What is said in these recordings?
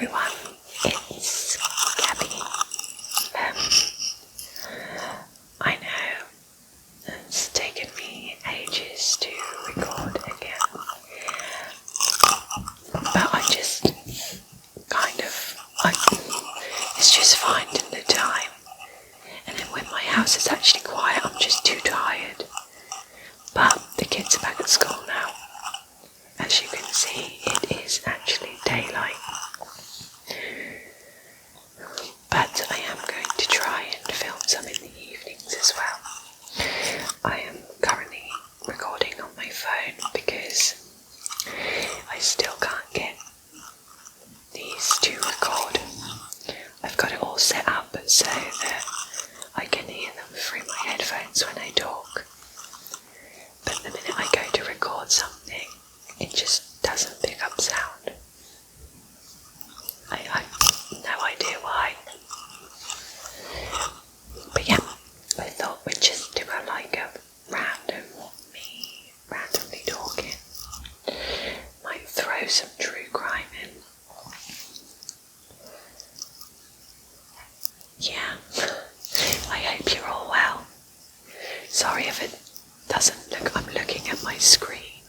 everyone, it's Gabby. I know it's taken me ages to record again, but I just it's just finding the time, and then when my house is actually quiet I'm just too tired. But the kids are back at school now. As you can see, it is actually daylight. But I am going to try and film some in the evenings as well. I am currently recording on my phone because I still can't get these to record. I've got it all set up so that I can hear them through my headphones when I talk. But the minute I go to record something, it just doesn't pick up sound. I have no idea why. But yeah, I thought we'd just do a randomly talking. Might throw some true crime in. Yeah, I hope you're all well. Sorry if it doesn't look, I'm looking at my screen,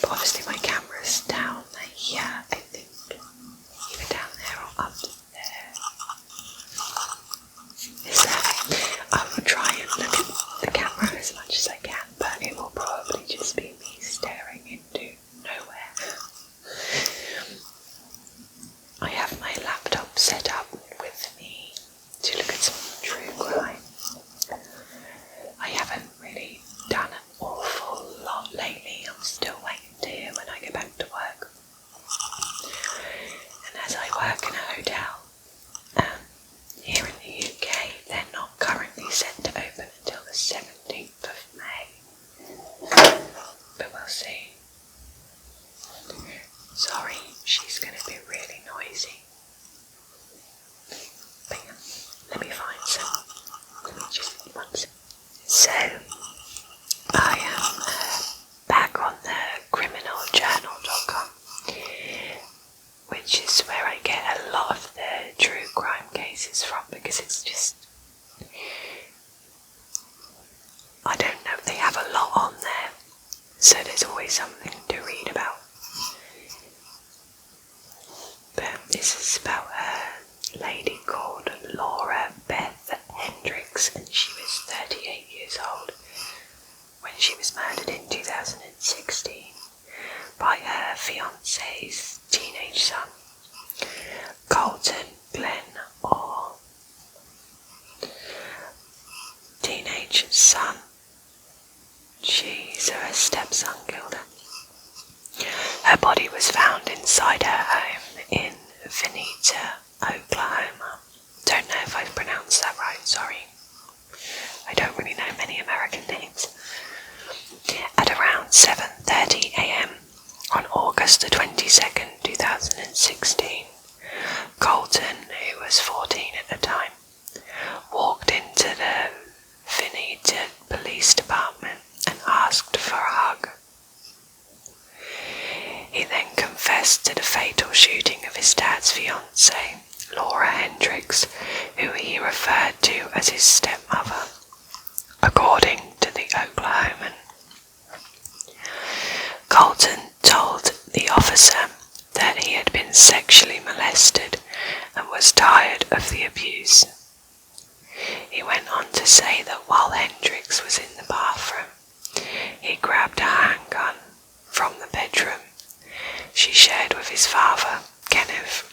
but obviously my camera's down here, I think, either down there or up there. Is that? I will try and look at the camera as much as I can, but it will probably just be me staring into nowhere. I have my laptop set up with me to look at some true crime. I haven't really done an awful lot lately. I'm still waiting to hear when I go back to work. And as I work in a hotel, here in the UK, they're not currently set to open until the 17th of May. But we'll see. Sorry, she's going to be really noisy. But yeah, let me find some. Let me just one second. So, I am back on the criminaljournal.com, which is where I get a lot of the true crime cases from, because it's just, I don't know, they have a lot on there, so there's always something to read about. But this is about a lady called Laura Beth Hendricks, and she was 38 years old when she was murdered in 2016 by her fiance's teenage son, Colton Glenn, or teenage son. She's her stepson killed her. Her body was found inside her home in Vinita, Oklahoma. Don't know if I've pronounced that right, sorry. I don't really know many American names. At around 7:30 a.m. on August the 22nd, 2016, Colton, who was 14 at the time, walked into the Vinita Police Department and asked for a hug. He then confessed to the fatal shooting of his dad's fiancée, Laura Hendricks, who he referred to as his stepmother, according to the Oklahoman. Colton told the officer that he had been sexually molested and was tired of the abuse. He went on to say that while Hendricks was in the bathroom, he grabbed a handgun from the bedroom she shared with his father, Kenneth.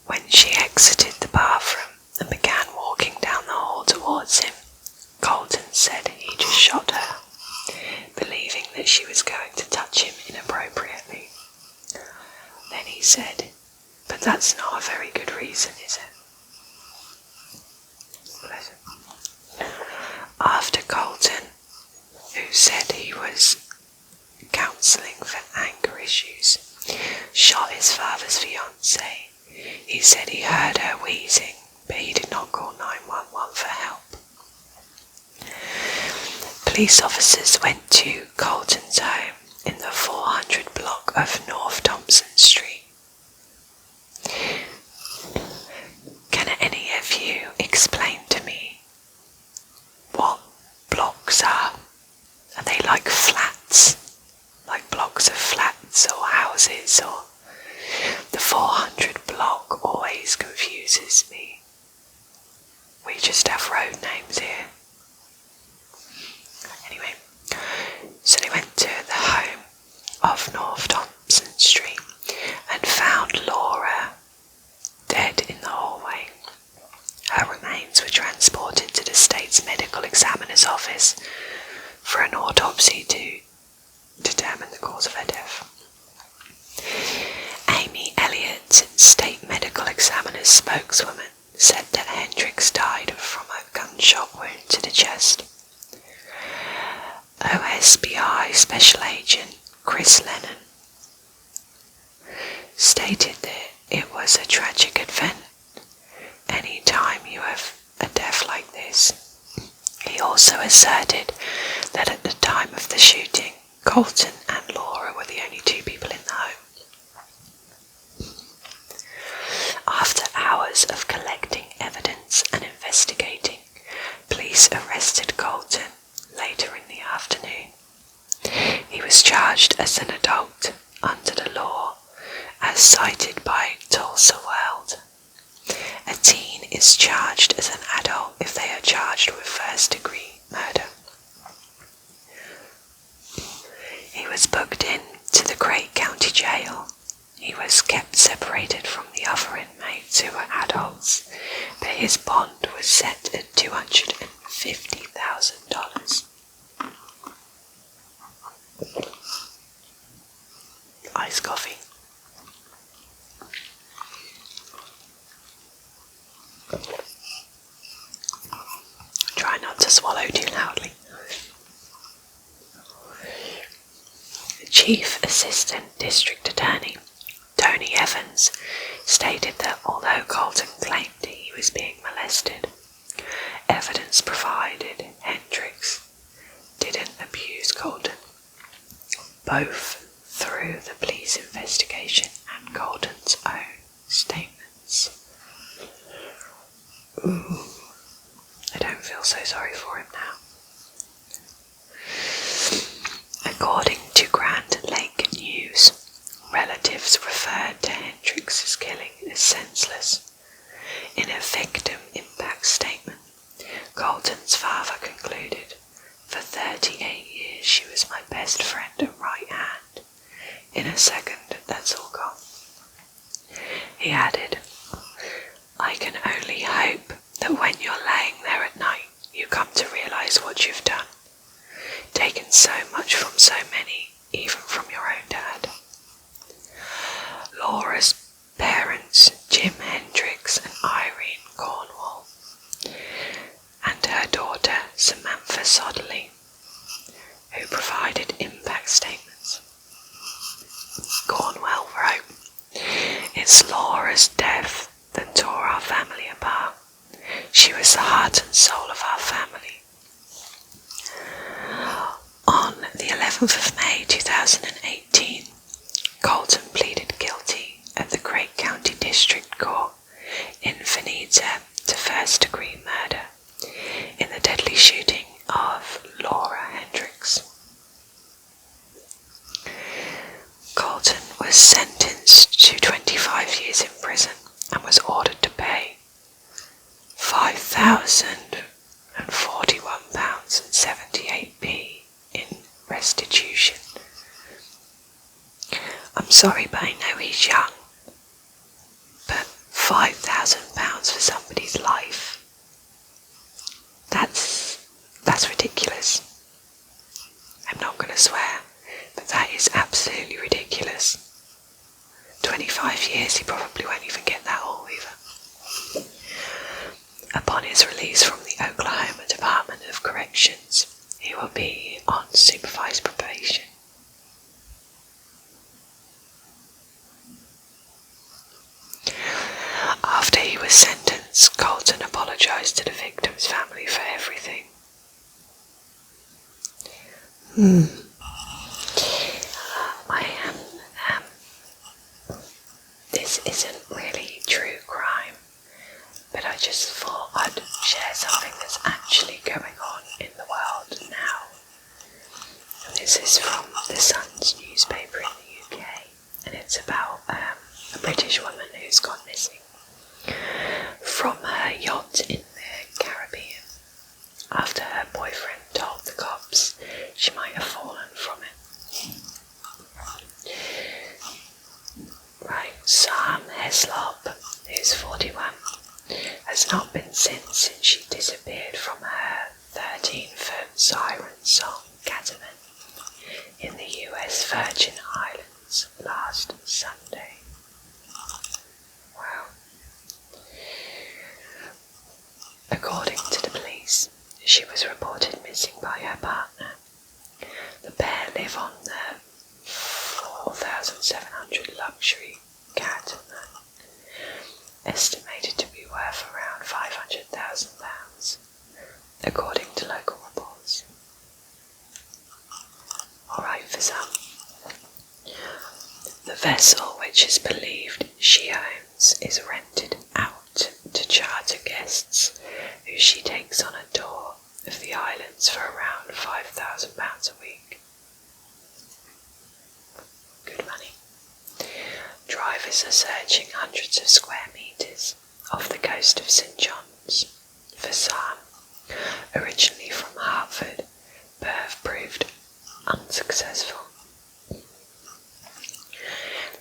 When she exited the bathroom and began walking down the hall towards him, Colton said he just shot her, believing that she was going to touch him inappropriately. Then he said, "But that's not a very good reason, is it?" Bless him. After Colton, who said he was counselling for anger issues, shot his father's fiancée, he said he heard her wheezing, but he did not call 911 for help. Police officers went to Colton's home in the 400 block of North Thompson Street. Can any of you explain to me what blocks are? Are they like flats? Like blocks of flats or houses? Or the 400 block always confuses me. We just have road names here. Anyway, so they went to the home of North Thompson Street and found Laura dead in the hallway. Her remains were transported to the state's medical examiner's office for an autopsy to determine the cause of her death. Amy Elliott, state medical examiner's spokeswoman, said that Hendricks died from a gunshot wound to the chest. OSBI Special Agent Chris Lennon stated that it was a tragic event any time you have a death like this. He also asserted that at the time of the shooting, Colton and Laura were the only two people in the home. After hours of collecting evidence and investigating, police arrested Colton later in the afternoon. He was charged as an adult under the law, as cited by Tulsa World. A teen is charged as an adult if they are charged with first-degree murder. He was booked in to the Craig County Jail. He was kept separated from the other inmates who were adults, but his bond was set at $250,000. Iced coffee. Try not to swallow too loudly. Chief Assistant District Attorney Tony Evans stated that although Colton claimed he was being molested, evidence provided Hendricks didn't abuse Colton, both through the police investigation and Colton's own statements. Ooh, I don't feel so sorry for him now. According to Grand Lake News, relatives referred to Hendricks' killing as senseless. In a victim impact statement, Colton's father concluded, "For 38 years she was my best friend and right hand. In a second, that's all gone." He added, "I can only hope that when you're laying there at night, you come to realise what you've done. Taken so much from so many, even from your own dad." Laura's parents, Jim Hendricks and Irene Cornwall, and her daughter, Samantha Sodderly, who provided impact statements. Cornwell wrote, "It's Laura's death that tore our family apart. She was the heart and soul of our family." On the 11th of May 2018, Colton pleaded guilty at the Craig County District Court in Veneta to first-degree murder in the deadly shooting of Laura Hendricks. Colton was sentenced to 25 years in prison and was ordered to pay £5,041.78 in restitution. I'm sorry, but I know he's young, but £5,000 for somebody's life, that's ridiculous. I'm not going to swear, but that is absolutely ridiculous. 25 years, he probably won't even get that all either. Upon his release from the Oklahoma Department of Corrections, he will be on supervised probation. After he was sentenced, Colton apologized to the victim's family for everything. I am just thought I'd share something that's actually going on in the world now. And this is from the Sun's newspaper in the UK, and it's about a British woman who's gone missing from her yacht in the Caribbean after her boyfriend told the cops she might have fallen from it. Right, Sam Heslop, who's 41, has not been seen since she disappeared from her 13-foot siren song Catamaran in the US Virgin Islands last Sunday. Wow. According to the police, she was reported missing by her partner. The pair live on the 4,700 luxury Catamaran, estimated to be worth around £500,000, according to local reports. Alright for some. The vessel, which is believed she owns, is rented out to charter guests who she takes on a tour of the islands for around £5,000 a week. Good money. Drivers are searching hundreds of square metres off the coast of St John's for Sam, originally from Hartford, but have proved unsuccessful.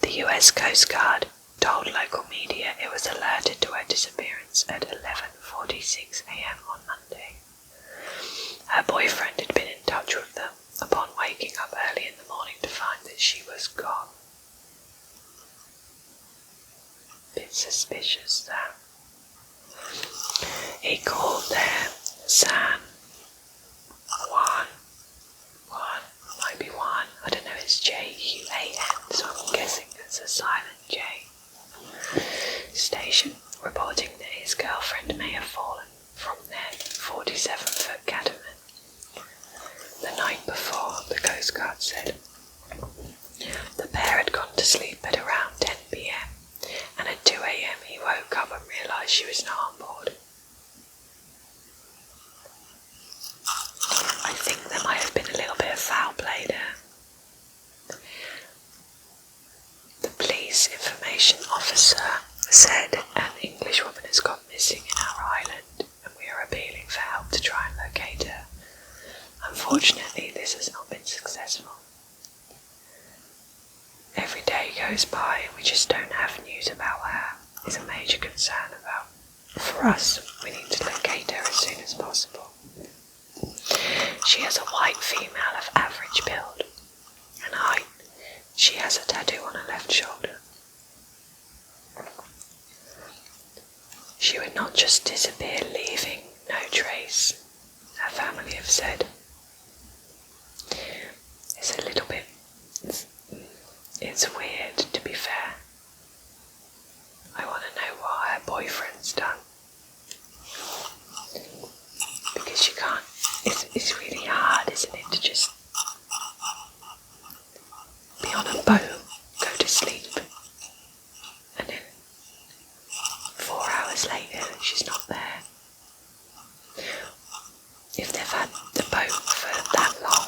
The US Coast Guard told local media it was alerted to her disappearance at 11:46 a.m. on Monday. Her boyfriend had been in touch with them upon waking up early in the morning to find that she was gone. Bit suspicious, though. He called there San Juan, might be Juan, I don't know, it's Juan, so I'm guessing it's a silent J. Station, reporting that his girlfriend may have fallen from their 47-foot catamaran the night before, the Coast Guard said. The pair had gone to sleep at around 10 p.m, and at 2 a.m. he woke up and realised she was not on board. I think there might have been a little bit of foul play there. The police information officer said an English woman has gone missing in our island and we are appealing for help to try and locate her. Unfortunately, this has not been successful. Every day goes by and we just don't have news about her. It's a major concern about. For us, we need to locate her as soon as possible. She has a white female of average build and height. She has a tattoo on her left shoulder. She would not just disappear, leaving no trace, her family have said. It's a little bit... It's weird, to be fair. I want to know what her boyfriend's done. Because you can't... It's really hard, isn't it, to just be on a boat, go to sleep, and then 4 hours later she's not there. If they've had the boat for that long,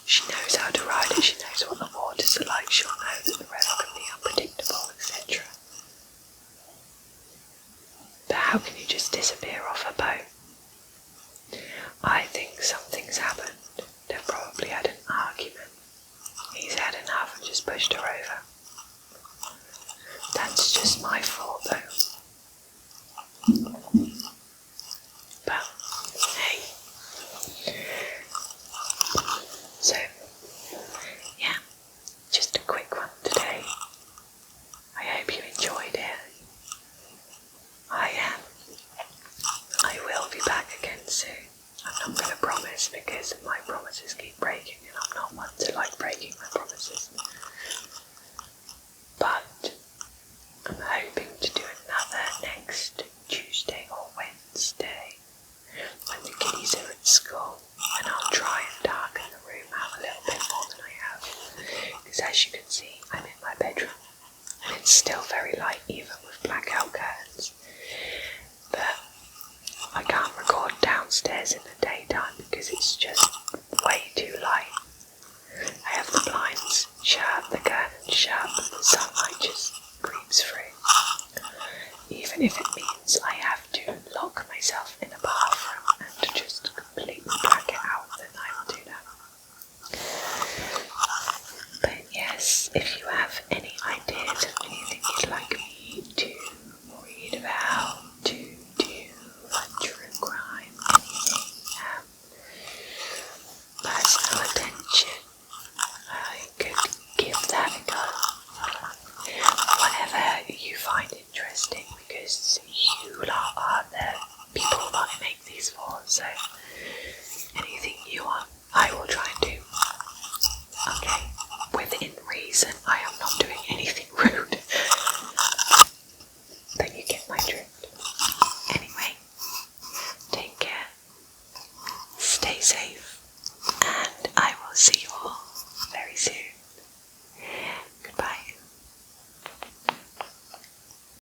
she knows how to ride it, she knows what the waters are like, she'll know that the weather can be unpredictable, etc. But how can you just disappear off a boat? I think something's happened. They've probably had an argument. He's had enough and just pushed her over. That's just my thought, though. But, hey. So, yeah, just a quick one today. I hope you enjoyed it. I will be back again soon. I'm not going to promise because my promises keep breaking and I'm not one to like breaking my promises. But I'm hoping to do another next Tuesday or Wednesday when the kiddies are at school, and I'll try and darken the room out a little bit more than I have, because as you can see I'm in my bedroom and it's still very light even with blackout curtains, I can't record downstairs in the daytime because it's just way too light. I have the blinds shut, the curtains shut, but the sunlight just creeps through. Even if it means I have to lock myself in a bathroom and to just completely black it out, then I will do that. But yes, if you have any ideas of anything you'd like me to read about, to do like true crime, anything, personal attention, I could give that a go. Whatever you find interesting, because you lot are the people that I make these for, so anything you want, I will try and do. Okay, within reason, I am not doing anything rude. But you get my drift. Anyway, take care, stay safe, and I will see you